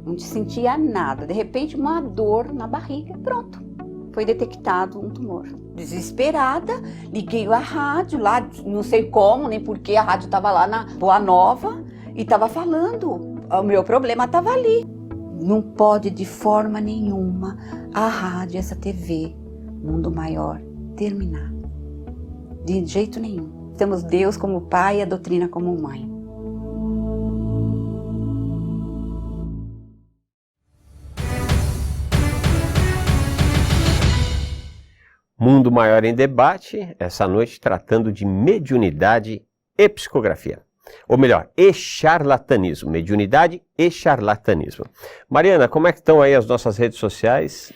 não sentia nada. De repente, uma dor na barriga, pronto. Foi detectado um tumor. Desesperada, liguei a rádio lá, não sei como, nem porquê, a rádio estava lá na Boa Nova e estava falando. O meu problema estava ali. Não pode de forma nenhuma a rádio, essa TV, Mundo Maior, terminar. De jeito nenhum. Temos Deus como pai e a doutrina como mãe. Mundo Maior em Debate, essa noite tratando de mediunidade e psicografia. Ou melhor, e charlatanismo. Mediunidade e charlatanismo. Mariana, como é que estão aí as nossas redes sociais?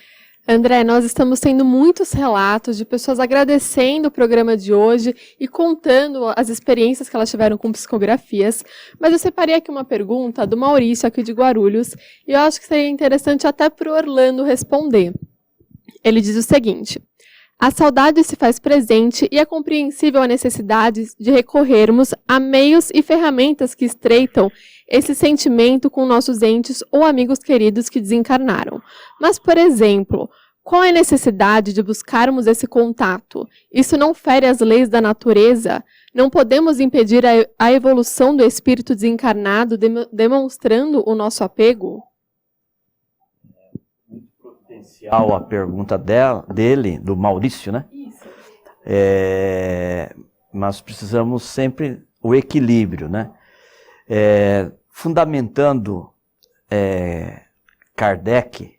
André, nós estamos tendo muitos relatos de pessoas agradecendo o programa de hoje e contando as experiências que elas tiveram com psicografias. Mas eu separei aqui uma pergunta do Maurício, aqui de Guarulhos, e eu acho que seria interessante até para o Orlando responder. Ele diz o seguinte: a saudade se faz presente e é compreensível a necessidade de recorrermos a meios e ferramentas que estreitam esse sentimento com nossos entes ou amigos queridos que desencarnaram. Mas, por exemplo, qual é a necessidade de buscarmos esse contato? Isso não fere as leis da natureza? Não podemos impedir a evolução do espírito desencarnado demonstrando o nosso apego? A pergunta dele, do Maurício, né? Isso. Mas precisamos sempre o equilíbrio, né? Fundamentando Kardec,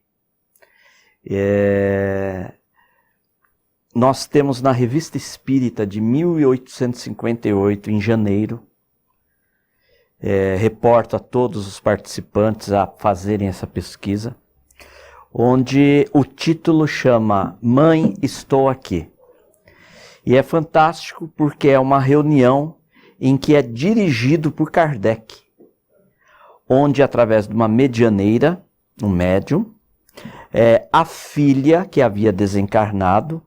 nós temos na Revista Espírita de 1858, em janeiro, reporto a todos os participantes a fazerem essa pesquisa, onde o título chama Mãe, Estou Aqui. E é fantástico porque é uma reunião em que é dirigido por Kardec, onde, através de uma medianeira, um médium, a filha que havia desencarnado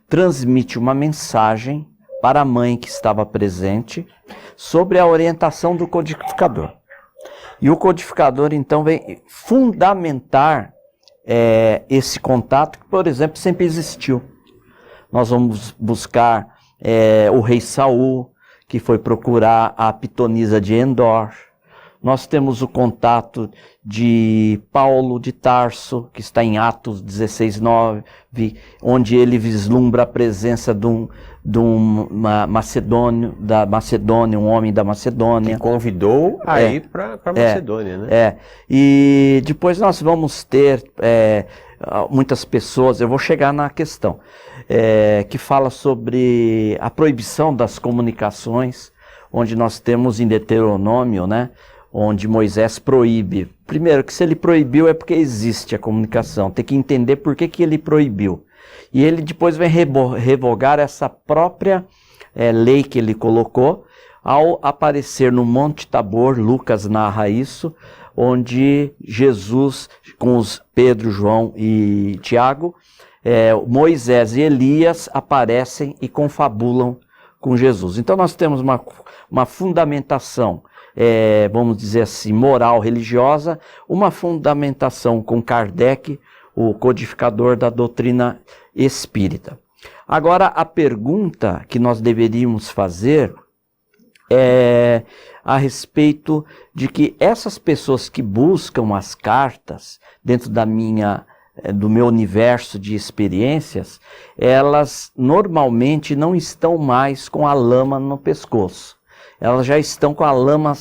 transmite uma mensagem para a mãe que estava presente sobre a orientação do codificador. E o codificador, então, vem fundamentar esse contato que, por exemplo, sempre existiu. Nós vamos buscar o rei Saul, que foi procurar a pitonisa de Endor. Nós temos o contato de Paulo de Tarso, que está em Atos 16:9, onde ele vislumbra a presença de um macedônio, da Macedônia, um homem da Macedônia. Que convidou a ir para a Macedônia, né? E depois nós vamos ter muitas pessoas, eu vou chegar na questão, que fala sobre a proibição das comunicações, onde nós temos em Deuteronômio, né? Onde Moisés proíbe. Primeiro, que se ele proibiu é porque existe a comunicação. Tem que entender por que ele proibiu. E ele depois vai revogar essa própria lei que ele colocou ao aparecer no Monte Tabor. Lucas narra isso, onde Jesus, com os Pedro, João e Tiago, Moisés e Elias aparecem e confabulam com Jesus. Então nós temos uma fundamentação, vamos dizer assim, moral, religiosa, uma fundamentação com Kardec, o codificador da doutrina espírita. Agora, a pergunta que nós deveríamos fazer é a respeito de que essas pessoas que buscam as cartas dentro do meu universo de experiências, elas normalmente não estão mais com a lama no pescoço. Elas já estão com a lama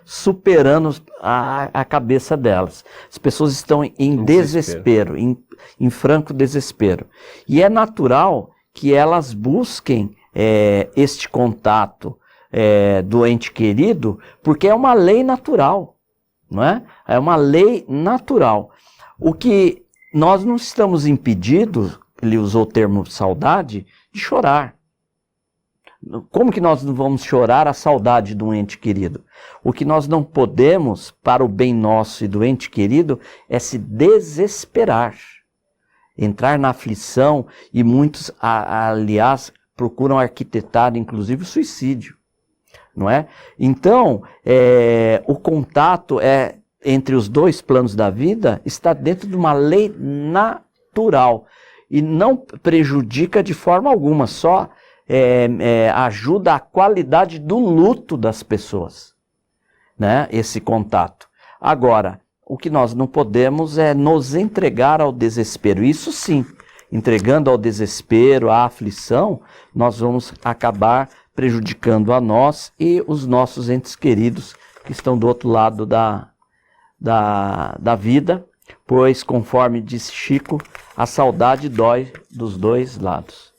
superando a cabeça delas. As pessoas estão em desespero, em franco desespero. E é natural que elas busquem este contato do ente querido, porque é uma lei natural, não é? É uma lei natural. O que nós não estamos impedidos, ele usou o termo saudade, de chorar. Como que nós não vamos chorar a saudade de um ente querido? O que nós não podemos, para o bem nosso e do ente querido, é se desesperar. Entrar na aflição, e muitos, aliás, procuram arquitetar, inclusive, o suicídio. Não é? Então, o contato entre os dois planos da vida está dentro de uma lei natural e não prejudica de forma alguma, só ajuda a qualidade do luto das pessoas, né? Esse contato. Agora, o que nós não podemos é nos entregar ao desespero. Isso sim, entregando ao desespero, à aflição, nós vamos acabar prejudicando a nós e os nossos entes queridos que estão do outro lado da vida, pois, conforme disse Chico, a saudade dói dos dois lados.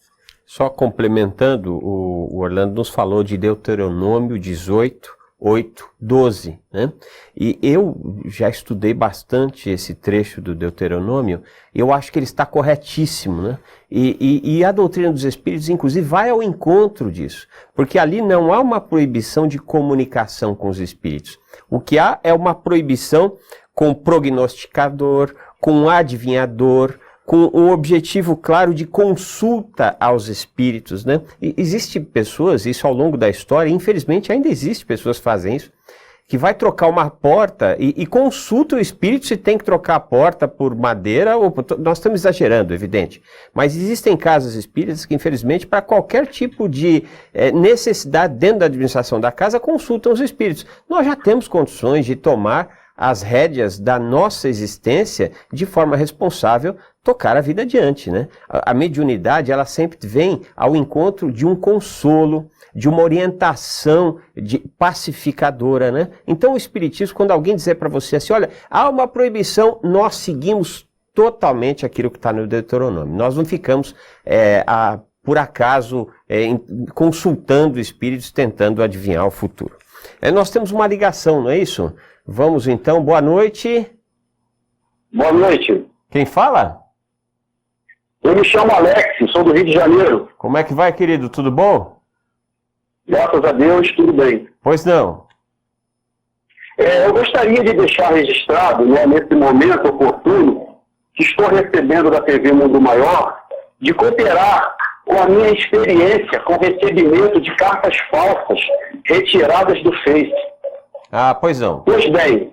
Só complementando, o Orlando nos falou de Deuteronômio 18, 8, 12, né? E eu já estudei bastante esse trecho do Deuteronômio, e eu acho que ele está corretíssimo, né? E a doutrina dos Espíritos, inclusive, vai ao encontro disso, porque ali não há uma proibição de comunicação com os Espíritos. O que há é uma proibição com o prognosticador, com o adivinhador, com um objetivo claro de consulta aos espíritos, né? E existem pessoas, isso ao longo da história, infelizmente ainda existe pessoas que fazem isso, que vai trocar uma porta e consulta o espírito se tem que trocar a porta por madeira ou nós estamos exagerando, evidente. Mas existem casas espíritas que, infelizmente, para qualquer tipo de necessidade dentro da administração da casa, consultam os espíritos. Nós já temos condições de tomar as rédeas da nossa existência de forma responsável, tocar a vida adiante, né? A mediunidade, ela sempre vem ao encontro de um consolo, de uma orientação pacificadora, né? Então o Espiritismo, quando alguém dizer para você assim, olha, há uma proibição, nós seguimos totalmente aquilo que está no Deuteronômio. Nós não ficamos, por acaso, consultando espíritos, tentando adivinhar o futuro. Nós temos uma ligação, não é isso? Vamos então, boa noite. Boa noite. Quem fala? Eu me chamo Alex, sou do Rio de Janeiro. Como é que vai, querido? Tudo bom? Graças a Deus, tudo bem. Pois não. Eu gostaria de deixar registrado, né, nesse momento oportuno, que estou recebendo da TV Mundo Maior, de cooperar com a minha experiência com recebimento de cartas falsas retiradas do Face. Ah, pois não. Pois bem,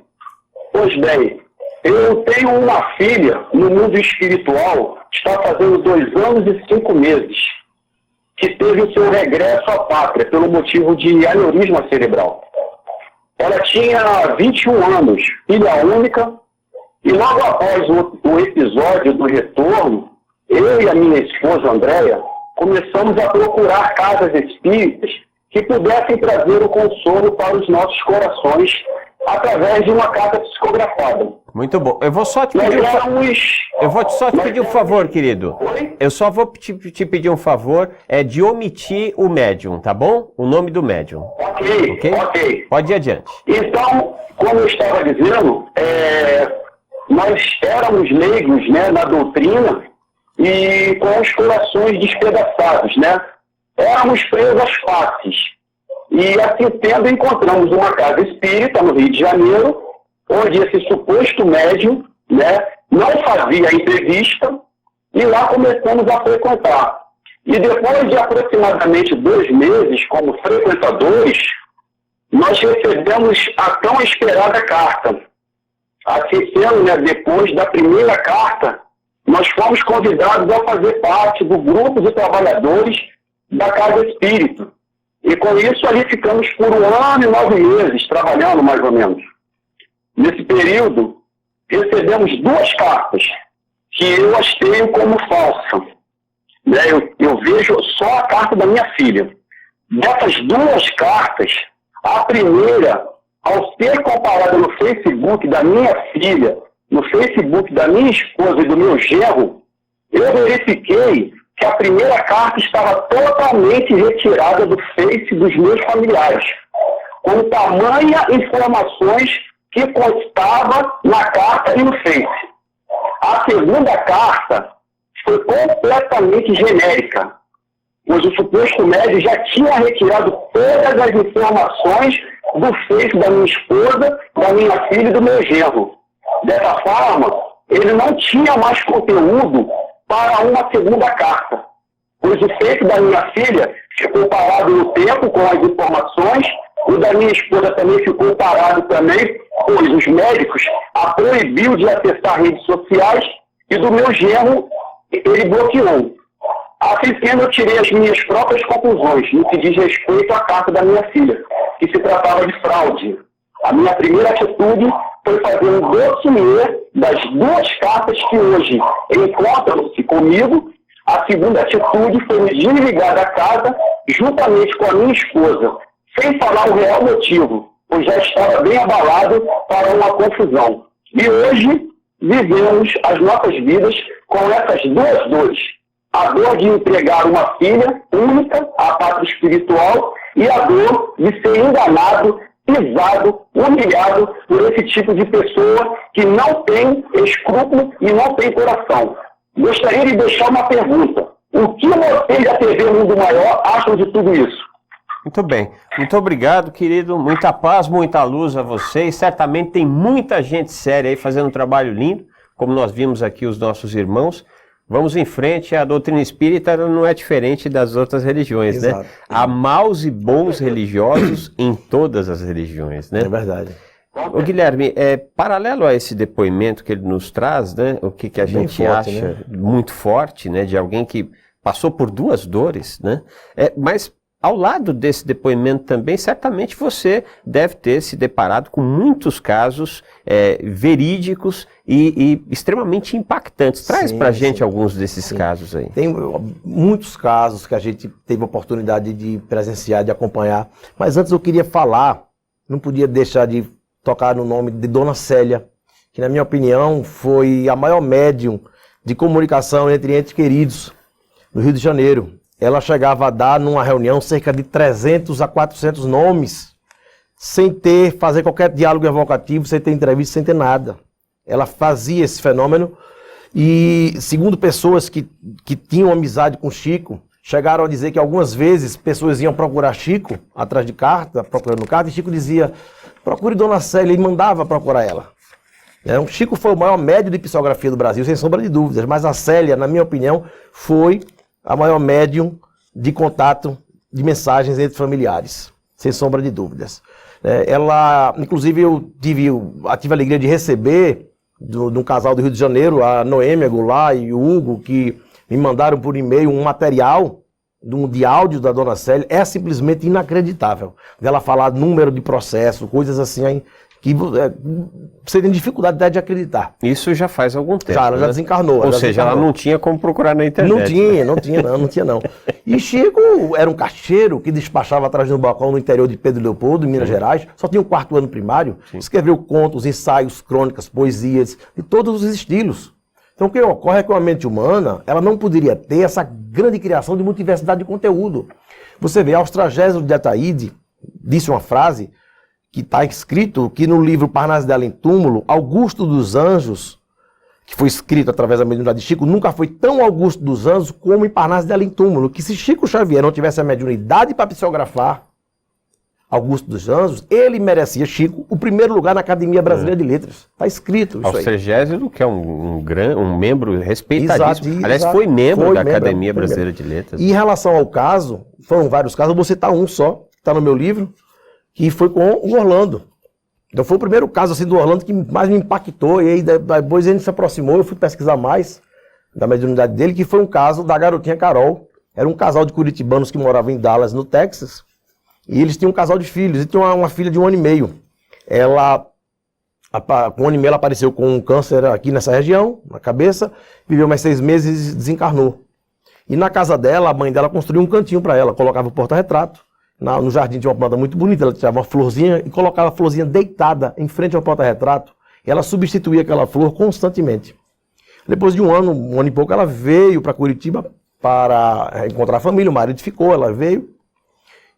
eu tenho uma filha no mundo espiritual, está fazendo 2 anos e 5 meses, que teve o seu regresso à pátria pelo motivo de aneurisma cerebral. Ela tinha 21 anos, filha única, e logo após o episódio do retorno, eu e a minha esposa Andréia começamos a procurar casas espíritas que pudessem trazer o consolo para os nossos corações através de uma carta psicografada. Muito bom. Eu vou só te pedir um favor, querido. Oi? Eu só vou te pedir um favor, de omitir o médium, tá bom? O nome do médium. Ok. Pode ir adiante. Então, como eu estava dizendo, nós éramos leigos, né, na doutrina e com os corações despedaçados, né? Éramos presas fáceis. E assim sendo, encontramos uma casa espírita no Rio de Janeiro, onde esse suposto médium, né, não fazia entrevista, e lá começamos a frequentar. E depois de aproximadamente 2 meses como frequentadores, nós recebemos a tão esperada carta. Assim sendo, né, depois da primeira carta, nós fomos convidados a fazer parte do grupo de trabalhadores da Casa Espírita. E com isso ali ficamos por 1 ano e 9 meses trabalhando, mais ou menos. Nesse período, recebemos 2 cartas, que eu as tenho como falsas. Né? Eu vejo só a carta da minha filha. Dessas 2 cartas, a primeira, ao ser comparada no Facebook da minha filha, no Facebook da minha esposa e do meu genro, eu verifiquei que a primeira carta estava totalmente retirada do Face dos meus familiares, com tamanha informações que constava na carta e no Face. A segunda carta foi completamente genérica, pois o suposto médium já tinha retirado todas as informações do Face da minha esposa, da minha filha e do meu genro. Dessa forma, ele não tinha mais conteúdo para uma segunda carta, pois o Face da minha filha ficou parado no tempo com as informações O da minha esposa também ficou parado também, pois os médicos a proibiu de acessar redes sociais e do meu genro ele bloqueou. Assim sendo, eu tirei as minhas próprias conclusões no que diz respeito à carta da minha filha, que se tratava de fraude. A minha primeira atitude foi fazer um dossiê das 2 cartas que hoje encontram-se comigo. A segunda atitude foi me desligar da casa juntamente com a minha esposa, sem falar o real motivo, pois já estava bem abalado para uma confusão. E hoje vivemos as nossas vidas com essas 2 dores. A dor de entregar uma filha única à pátria espiritual e a dor de ser enganado, pisado, humilhado por esse tipo de pessoa que não tem escrúpulo e não tem coração. Gostaria de deixar uma pergunta. O que vocês da TV Mundo Maior acham de tudo isso? Muito bem. Muito obrigado, querido. Muita paz, muita luz a vocês. Certamente tem muita gente séria aí fazendo um trabalho lindo, como nós vimos aqui os nossos irmãos. Vamos em frente, a doutrina espírita não é diferente das outras religiões, Exato. né? Há maus e bons religiosos em todas as religiões, né? É verdade. Ô Guilherme, paralelo a esse depoimento que ele nos traz, né? O que a Bem gente forte, acha né? muito forte, né? De alguém que passou por 2 dores, né? Mas ao lado desse depoimento também, certamente você deve ter se deparado com muitos casos verídicos e extremamente impactantes. Traz Sim, pra gente sim. alguns desses Sim. casos aí. Tem muitos casos que a gente teve a oportunidade de presenciar, de acompanhar. Mas antes eu queria falar, não podia deixar de tocar no nome de Dona Célia, que na minha opinião foi a maior médium de comunicação entre entes queridos no Rio de Janeiro. Ela chegava a dar numa reunião cerca de 300 a 400 nomes, sem fazer qualquer diálogo evocativo, sem ter entrevista, sem ter nada. Ela fazia esse fenômeno e, segundo pessoas que tinham amizade com Chico, chegaram a dizer que algumas vezes pessoas iam procurar Chico, atrás de carta, procurando carta, e Chico dizia, procure Dona Célia, e mandava procurar ela. O Chico foi o maior médium de psicografia do Brasil, sem sombra de dúvidas, mas a Célia, na minha opinião, foi a maior médium de contato de mensagens entre familiares, sem sombra de dúvidas. Ela, inclusive, eu tive a alegria de receber de um casal do Rio de Janeiro, a Noêmia Goulart e o Hugo, que me mandaram por e-mail um material de áudio da Dona Célia. É simplesmente inacreditável. Ela falar número de processo, coisas assim, que você tem dificuldade até de acreditar. Isso já faz algum tempo. Já, ela já né? desencarnou. Ou seja, ela não tinha como procurar na internet. Não tinha não. E Chico era um caixeiro que despachava atrás do balcão no interior de Pedro Leopoldo, em Minas Gerais, só tinha o 4º ano primário, escreveu contos, ensaios, crônicas, poesias, de todos os estilos. Então o que ocorre é que uma mente humana, ela não poderia ter essa grande criação de multiversidade de conteúdo. Você vê, Austragésilo de Ataíde disse uma frase que está escrito que no livro Parnaso dela em Túmulo, Augusto dos Anjos, que foi escrito através da mediunidade de Chico, nunca foi tão Augusto dos Anjos como em Parnaso dela em Túmulo, que se Chico Xavier não tivesse a mediunidade para psicografar Augusto dos Anjos, ele merecia, Chico, o primeiro lugar na Academia Brasileira de Letras. Está escrito isso aí. Austragésilo, que é um membro respeitadíssimo. Exato, Aliás, exato. foi membro Foi da membro, Academia foi Brasileira membro. de Letras. E em relação ao caso, foram vários casos, eu vou citar um só, que está no meu livro, que foi com o Orlando. Então foi o primeiro caso assim, do Orlando que mais me impactou, e aí depois ele se aproximou, eu fui pesquisar mais da mediunidade dele, que foi um caso da garotinha Carol. Era um casal de curitibanos que moravam em Dallas, no Texas, e eles tinham um casal de filhos, e tinha uma filha de 1 ano e meio. Ela, com 1 ano e meio, ela apareceu com um câncer aqui nessa região, na cabeça, viveu mais 6 meses e desencarnou. E na casa dela, a mãe dela construiu um cantinho para ela, colocava o porta-retrato. No jardim tinha uma planta muito bonita, ela tirava uma florzinha e colocava a florzinha deitada em frente ao porta-retrato. E ela substituía aquela flor constantemente. Depois de um ano e pouco, ela veio para Curitiba para encontrar a família, o marido ficou, ela veio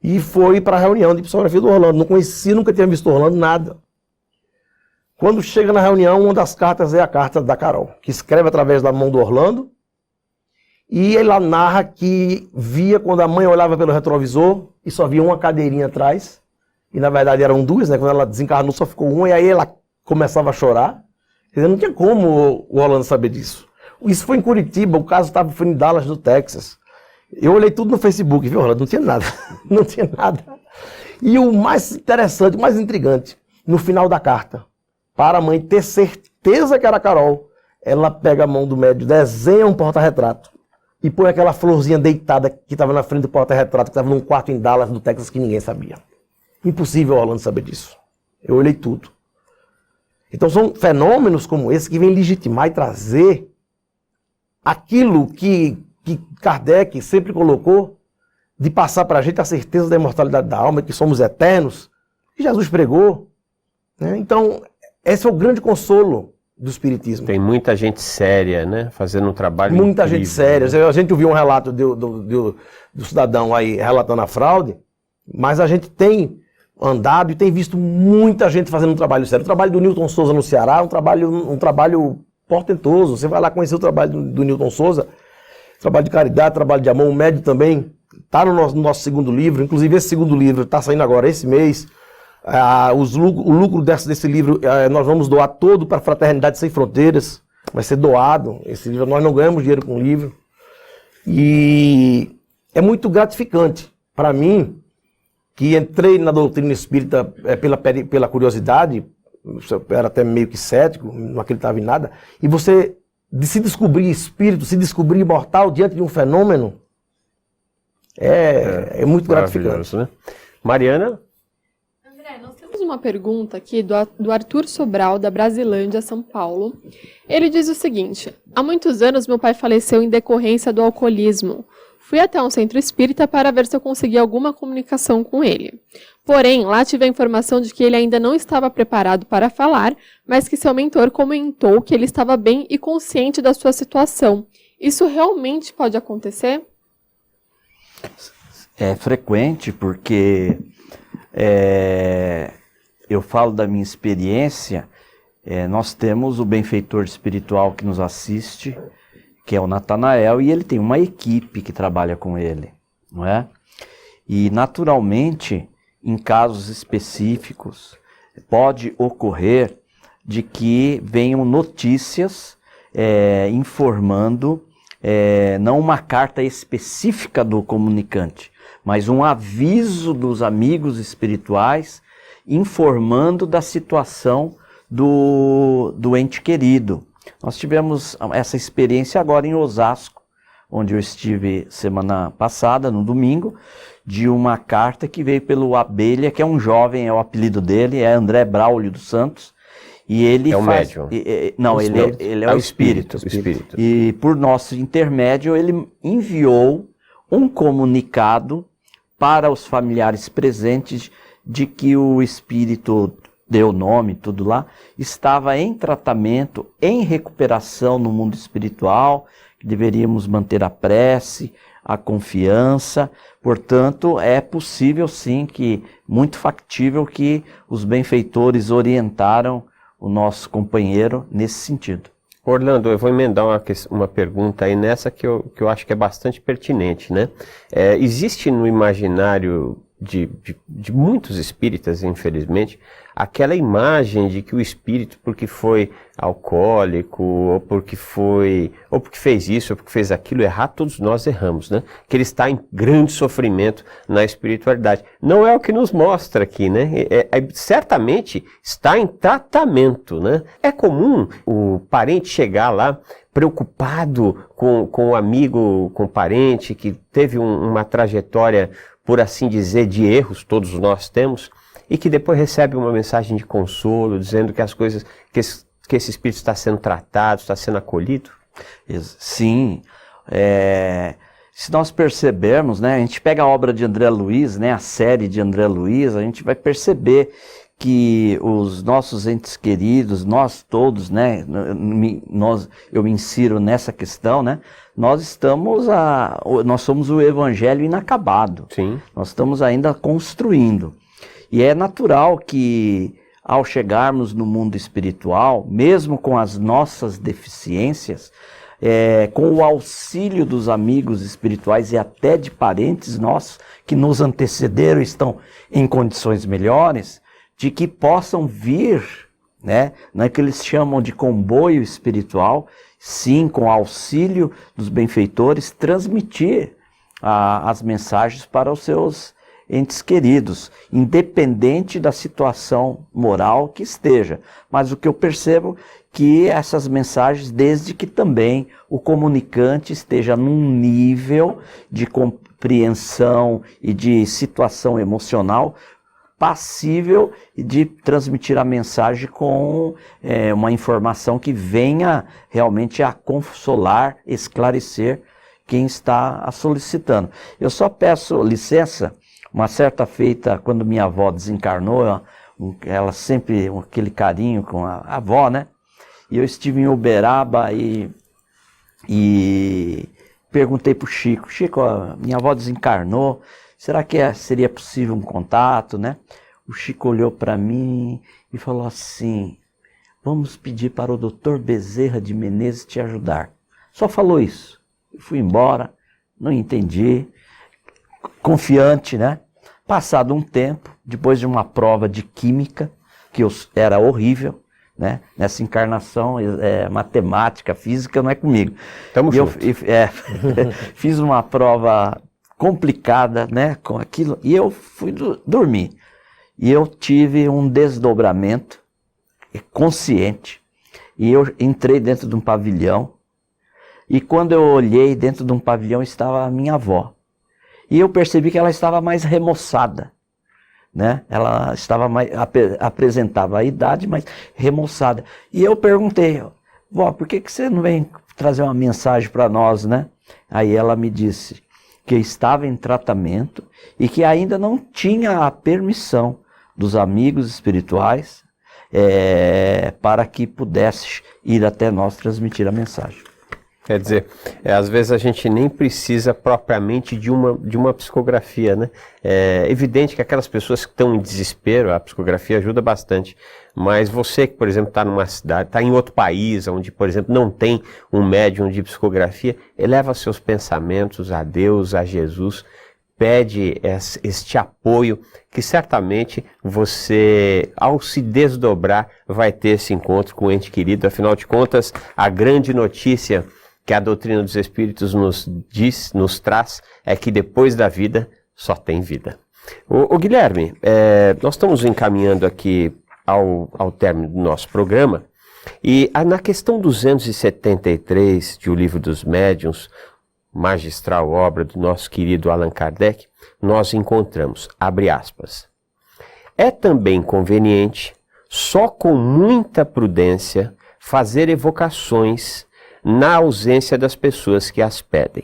e foi para a reunião de psicografia do Orlando. Não conhecia, nunca tinha visto o Orlando, nada. Quando chega na reunião, uma das cartas é a carta da Carol, que escreve através da mão do Orlando. E ela narra que via quando a mãe olhava pelo retrovisor e só via uma cadeirinha atrás. E na verdade eram 2, né? Quando ela desencarnou só ficou uma e aí ela começava a chorar. Quer dizer, não tinha como o Orlando saber disso. Isso foi em Curitiba, o caso foi em Dallas, no Texas. Eu olhei tudo no Facebook, viu, Orlando? Não tinha nada. Não tinha nada. E o mais interessante, o mais intrigante, no final da carta, para a mãe ter certeza que era a Carol, ela pega a mão do médium, desenha um porta-retrato e põe aquela florzinha deitada que estava na frente do porta-retrato, que estava num quarto em Dallas, no Texas, que ninguém sabia. Impossível o Orlando saber disso. Eu olhei tudo. Então são fenômenos como esse que vêm legitimar e trazer aquilo que Kardec sempre colocou, de passar para a gente a certeza da imortalidade da alma, que somos eternos, que Jesus pregou. Né? Então, esse é o grande consolo do Espiritismo. Tem muita gente séria, né? Fazendo um trabalho Muita incrível, gente séria. né? A gente ouviu um relato do cidadão aí relatando a fraude, mas a gente tem andado e tem visto muita gente fazendo um trabalho sério. O trabalho do Newton Souza no Ceará é um trabalho portentoso. Você vai lá conhecer o trabalho do Newton Souza, trabalho de caridade, trabalho de amor. O médio também está no nosso segundo livro. Inclusive, esse segundo livro está saindo agora esse mês. O lucro desse livro nós vamos doar todo para a Fraternidade Sem Fronteiras. Vai ser doado esse livro. Nós não ganhamos dinheiro com o livro. E é muito gratificante para mim, que entrei na doutrina espírita pela curiosidade, eu era até meio que cético, não acreditava em nada, e você se descobrir espírito, se descobrir imortal diante de um fenômeno, é muito gratificante. Né? Mariana? André, nós temos uma pergunta aqui do Arthur Sobral, da Brasilândia, São Paulo. Ele diz o seguinte: há muitos anos meu pai faleceu em decorrência do alcoolismo. Fui até um centro espírita para ver se eu conseguia alguma comunicação com ele. Porém, lá tive a informação de que ele ainda não estava preparado para falar, mas que seu mentor comentou que ele estava bem e consciente da sua situação. Isso realmente pode acontecer? É frequente, porque eu falo da minha experiência. Nós temos o benfeitor espiritual que nos assiste, que é o Natanael, e ele tem uma equipe que trabalha com ele, não é? E, naturalmente, em casos específicos, pode ocorrer de que venham notícias informando, não uma carta específica do comunicante, mas um aviso dos amigos espirituais informando da situação do ente querido. Nós tivemos essa experiência agora em Osasco, onde eu estive semana passada, no domingo, de uma carta que veio pelo Abelha, que é um jovem, é o apelido dele, é André Braulio dos Santos. E ele é o médium? Não, ele é o espírito. E por nosso intermédio, ele enviou um comunicado para os familiares presentes de que o espírito, deu nome, tudo lá, estava em tratamento, em recuperação no mundo espiritual, que deveríamos manter a prece, a confiança. Portanto, é possível sim, muito factível que os benfeitores orientaram o nosso companheiro nesse sentido. Orlando, eu vou emendar uma pergunta aí nessa que eu acho que é bastante pertinente, né? Existe no imaginário de muitos espíritas, infelizmente, aquela imagem de que o espírito, porque foi alcoólico, ou porque fez isso, ou porque fez aquilo, errar, todos nós erramos, né? Que ele está em grande sofrimento na espiritualidade. Não é o que nos mostra aqui, né? Certamente está em tratamento, né? É comum o parente chegar lá preocupado com o amigo, com o parente que teve uma trajetória, por assim dizer, de erros, todos nós temos, e que depois recebe uma mensagem de consolo, dizendo que as coisas, que esse espírito está sendo tratado, está sendo acolhido? Sim. Se nós percebermos, né, a gente pega a obra de André Luiz, né, a série de André Luiz, a gente vai perceber que os nossos entes queridos, nós todos, né, eu me insiro nessa questão, né, nós somos o evangelho inacabado. Sim. Nós estamos ainda construindo. E é natural que, ao chegarmos no mundo espiritual, mesmo com as nossas deficiências, com o auxílio dos amigos espirituais e até de parentes nossos que nos antecederam e estão em condições melhores, de que possam vir, né, não é que eles chamam de comboio espiritual, sim, com auxílio dos benfeitores, transmitir as mensagens para os seus entes queridos, independente da situação moral que esteja. Mas o que eu percebo que essas mensagens, desde que também o comunicante esteja num nível de compreensão e de situação emocional passível de transmitir a mensagem com uma informação que venha realmente a consolar, esclarecer quem está a solicitando. Eu só peço licença, uma certa feita, quando minha avó desencarnou, ela sempre, aquele carinho com a avó, né? E eu estive em Uberaba e perguntei para o Chico, minha avó desencarnou, será que seria possível um contato, né? O Chico olhou para mim e falou assim, vamos pedir para o Dr. Bezerra de Menezes te ajudar. Só falou isso. Eu fui embora, não entendi, confiante, né? Passado um tempo, depois de uma prova de química, que era horrível, né? Nessa encarnação, matemática, física não é comigo. Tamo junto. Fiz uma prova complicada, né? Com aquilo, e eu fui dormir. E eu tive um desdobramento consciente, e eu entrei dentro de um pavilhão, e quando eu olhei dentro de um pavilhão estava a minha avó. E eu percebi que ela estava mais remoçada, né? Ela estava apresentava a idade, mas remoçada. E eu perguntei, vó, por que você não vem trazer uma mensagem para nós, né? Aí ela me disse que estava em tratamento e que ainda não tinha a permissão dos amigos espirituais para que pudesse ir até nós transmitir a mensagem. Quer dizer, às vezes a gente nem precisa propriamente de uma psicografia, né? É evidente que aquelas pessoas que estão em desespero, a psicografia ajuda bastante. Mas você que, por exemplo, está numa cidade, está em outro país, onde, por exemplo, não tem um médium de psicografia, eleva seus pensamentos a Deus, a Jesus, pede este apoio, que certamente você, ao se desdobrar, vai ter esse encontro com o ente querido. Afinal de contas, a grande notícia que a doutrina dos Espíritos nos traz é que depois da vida só tem vida. O Guilherme, nós estamos encaminhando aqui ao término do nosso programa, e na questão 273 de O Livro dos Médiuns, magistral obra do nosso querido Allan Kardec, nós encontramos, abre aspas, é também conveniente, só com muita prudência, fazer evocações na ausência das pessoas que as pedem.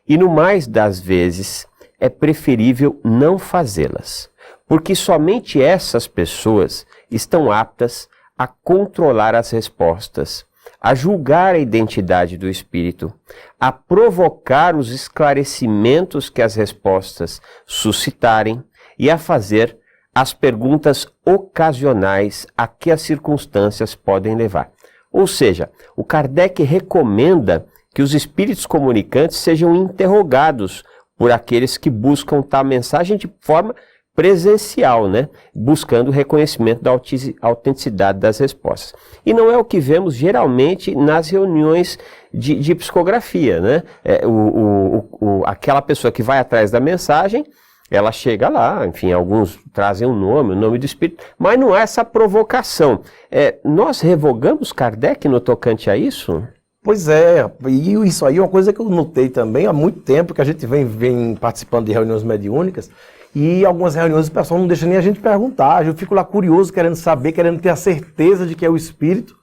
E no mais das vezes é preferível não fazê-las, porque somente essas pessoas estão aptas a controlar as respostas, a julgar a identidade do espírito, a provocar os esclarecimentos que as respostas suscitarem e a fazer as perguntas ocasionais a que as circunstâncias podem levar. Ou seja, o Kardec recomenda que os espíritos comunicantes sejam interrogados por aqueles que buscam tal mensagem de forma presencial, né? Buscando o reconhecimento da autenticidade das respostas. E não é o que vemos geralmente nas reuniões de psicografia, né? Aquela pessoa que vai atrás da mensagem, ela chega lá, enfim, alguns trazem o nome do espírito, mas não há essa provocação. Nós revogamos Kardec no tocante a isso? Pois é, e isso aí é uma coisa que eu notei também há muito tempo, que a gente vem participando de reuniões mediúnicas, e algumas reuniões o pessoal não deixa nem a gente perguntar, eu fico lá curioso, querendo saber, querendo ter a certeza de que é o espírito,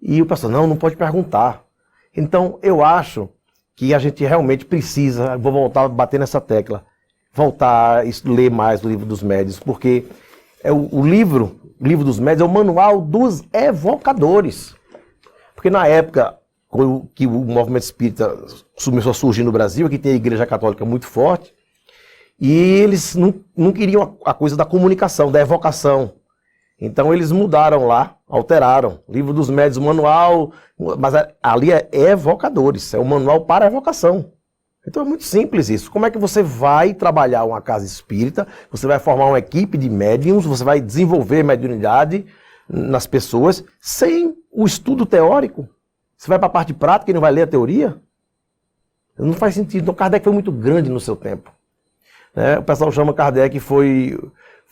e o pessoal, não pode perguntar. Então, eu acho que a gente realmente precisa, vou voltar a bater nessa tecla, voltar a ler mais o Livro dos Médiuns, porque o livro dos Médiuns é o manual dos evocadores. Porque na época que o movimento espírita começou a surgir no Brasil, aqui tem a Igreja Católica muito forte, e eles não queriam a coisa da comunicação, da evocação. Então eles mudaram lá, alteraram. Livro dos Médiuns, manual, mas ali é evocadores, é o manual para a evocação. Então é muito simples isso. Como é que você vai trabalhar uma casa espírita, você vai formar uma equipe de médiums, você vai desenvolver mediunidade nas pessoas sem o estudo teórico? Você vai para a parte prática e não vai ler a teoria? Não faz sentido. Então Kardec foi muito grande no seu tempo. né? O pessoal chama Kardec, foi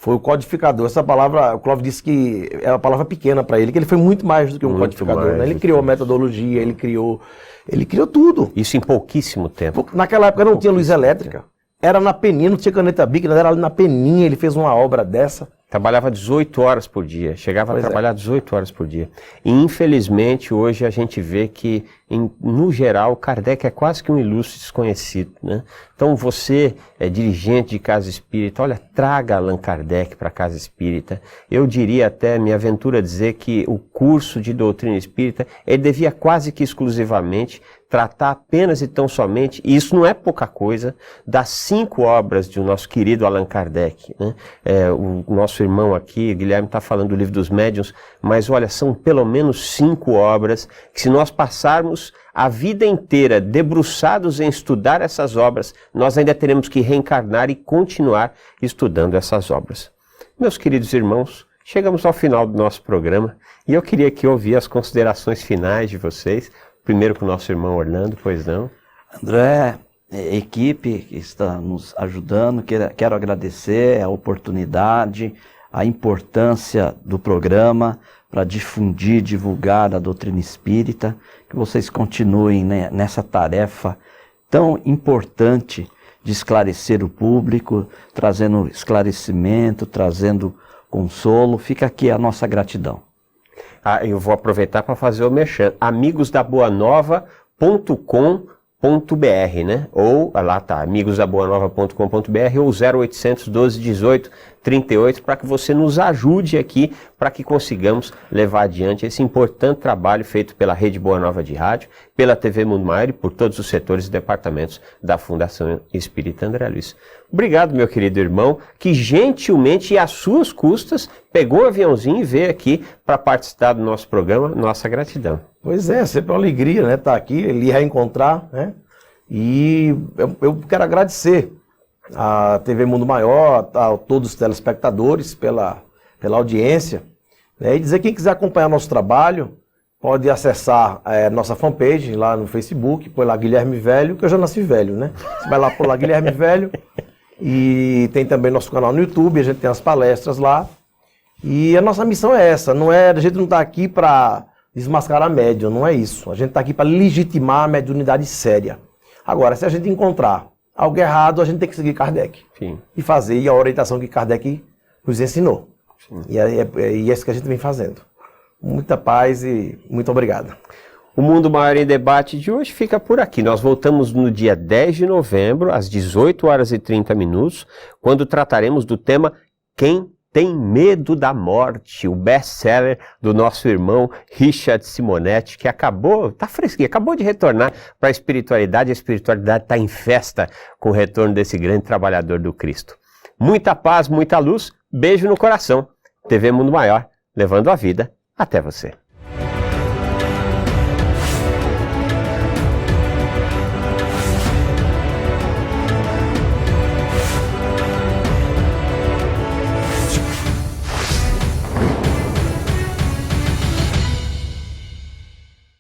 o codificador. Essa palavra, o Clóvis disse que é uma palavra pequena para ele, que ele foi muito mais do que um Muito codificador. mais Né? Ele do criou que metodologia, ele criou tudo. Isso em pouquíssimo tempo. Naquela época não tinha luz elétrica. Era na peninha, não tinha caneta Bic, era ali na peninha, ele fez uma obra dessa. Trabalhava 18 horas por dia, chegava Pois a trabalhar 18 horas por dia. E infelizmente hoje a gente vê que, no geral, Kardec é quase que um ilustre desconhecido, né? Então você é dirigente de casa espírita, olha, traga Allan Kardec para a casa espírita. Eu diria até, me aventuro a dizer que o curso de doutrina espírita, ele devia quase que exclusivamente tratar apenas e tão somente, e isso não é pouca coisa, das 5 obras do nosso querido Allan Kardec, né? O nosso irmão aqui, Guilherme, está falando do Livro dos Médiuns, mas olha, são pelo menos 5 obras que, se nós passarmos a vida inteira debruçados em estudar essas obras, nós ainda teremos que reencarnar e continuar estudando essas obras. Meus queridos irmãos, chegamos ao final do nosso programa e eu queria aqui ouvir as considerações finais de vocês, primeiro com o nosso irmão Orlando, pois não? André, equipe que está nos ajudando, quero agradecer a oportunidade, a importância do programa para difundir, divulgar a doutrina espírita, que vocês continuem, né, nessa tarefa tão importante de esclarecer o público, trazendo esclarecimento, trazendo consolo. Fica aqui a nossa gratidão. Eu vou aproveitar para fazer o merchan, amigosdaboanova.com.br, né? Ou, lá tá, amigosdaboanova.com.br ou 0800 12 18 38, para que você nos ajude aqui, para que consigamos levar adiante esse importante trabalho feito pela Rede Boa Nova de Rádio, pela TV Mundo Maior e por todos os setores e departamentos da Fundação Espírita André Luiz. Obrigado, meu querido irmão, que gentilmente e às suas custas pegou um aviãozinho e veio aqui para participar do nosso programa. Nossa gratidão. Pois é, sempre uma alegria, né, estar aqui, lhe reencontrar, né? E eu quero agradecer a TV Mundo Maior, a todos os telespectadores pela audiência, né? E dizer que quem quiser acompanhar nosso trabalho pode acessar nossa fanpage lá no Facebook, põe lá Guilherme Velho, que eu já nasci velho, né? Você vai lá por lá Guilherme Velho, e tem também nosso canal no YouTube, a gente tem as palestras lá. E a nossa missão é essa, a gente não está aqui para desmascarar médium, não é isso. A gente está aqui para legitimar a mediunidade séria. Agora, se a gente encontrar algo errado, a gente tem que seguir Kardec. Sim. E fazer a orientação que Kardec nos ensinou. Sim. E é isso que a gente vem fazendo. Muita paz e muito obrigado. O Mundo Maior em Debate de hoje fica por aqui. Nós voltamos no dia 10 de novembro, às 18 horas e 30 minutos, quando trataremos do tema Quem Tem Medo da Morte, o best-seller do nosso irmão Richard Simonetti, que tá fresquinho, acabou de retornar para a espiritualidade está em festa com o retorno desse grande trabalhador do Cristo. Muita paz, muita luz, beijo no coração. TV Mundo Maior, levando a vida até você.